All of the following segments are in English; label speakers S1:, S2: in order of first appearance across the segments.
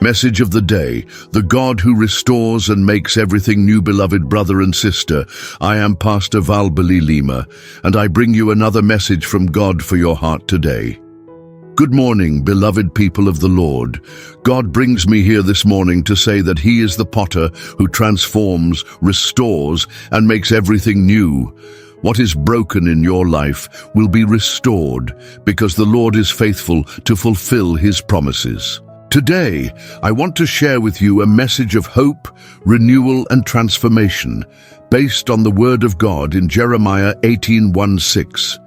S1: Message of the day, the God who restores and makes everything new. Beloved brother and sister, I am Pastor Valbali Lima, and I bring you another message from God for your heart today. Good morning, beloved people of the Lord. God brings me here this morning to say that He is the potter who transforms, restores, and makes everything new. What is broken in your life will be restored because the Lord is faithful to fulfill His promises. Today, I want to share with you a message of hope, renewal, and transformation based on the Word of God in Jeremiah 18:1-6.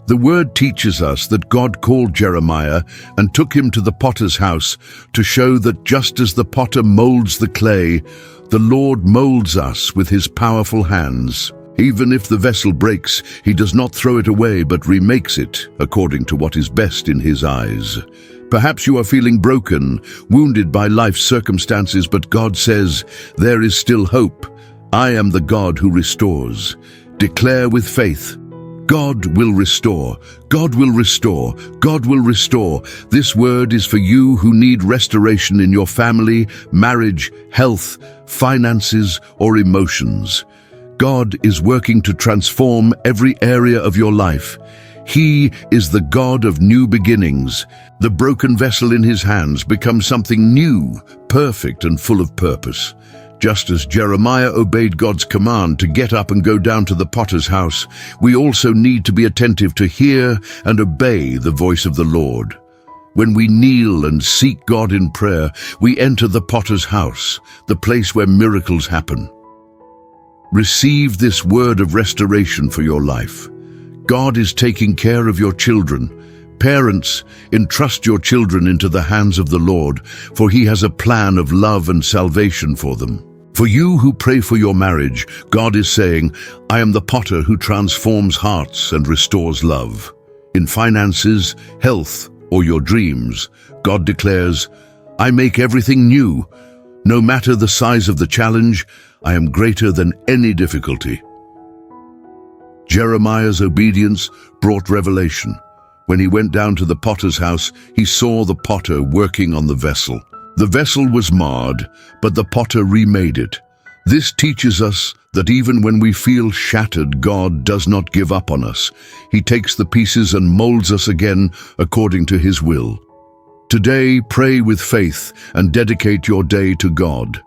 S1: The Word teaches us that God called Jeremiah and took him to the potter's house to show that just as the potter molds the clay, the Lord molds us with His powerful hands. Even if the vessel breaks, He does not throw it away but remakes it according to what is best in His eyes. Perhaps you are feeling broken, wounded by life's circumstances, but God says, there is still hope. I am the God who restores. Declare with faith, God will restore. God will restore. God will restore. This word is for you who need restoration in your family, marriage, health, finances, or emotions. God is working to transform every area of your life. He is the God of new beginnings. The broken vessel in His hands becomes something new, perfect, and full of purpose. Just as Jeremiah obeyed God's command to get up and go down to the potter's house, we also need to be attentive to hear and obey the voice of the Lord. When we kneel and seek God in prayer, we enter the potter's house, the place where miracles happen. Receive this word of restoration for your life. God is taking care of your children. Parents, entrust your children into the hands of the Lord, for He has a plan of love and salvation for them. For you who pray for your marriage, God is saying, I am the potter who transforms hearts and restores love. In finances, health, or your dreams, God declares, I make everything new. No matter the size of the challenge, I am greater than any difficulty. Jeremiah's obedience brought revelation. When he went down to the potter's house, he saw the potter working on the vessel. The vessel was marred, but the potter remade it. This teaches us that even when we feel shattered, God does not give up on us. He takes the pieces and molds us again according to His will. Today, pray with faith and dedicate your day to God.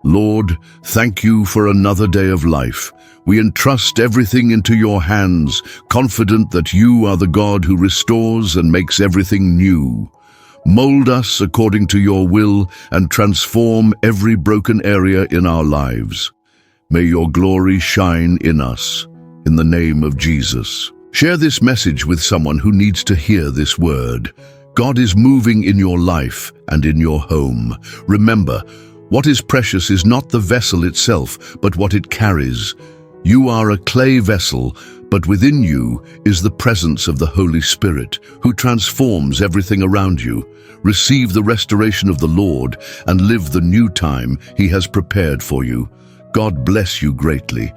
S1: Lord, thank you for another day of life. We entrust everything into your hands, confident that you are the God who restores and makes everything new. Mold us according to your will and transform every broken area in our lives. May your glory shine in us. In the name of Jesus. Share this message with someone who needs to hear this word. God is moving in your life and in your home. Remember, what is precious is not the vessel itself, but what it carries. You are a clay vessel, but within you is the presence of the Holy Spirit, who transforms everything around you. Receive the restoration of the Lord and live the new time He has prepared for you. God bless you greatly.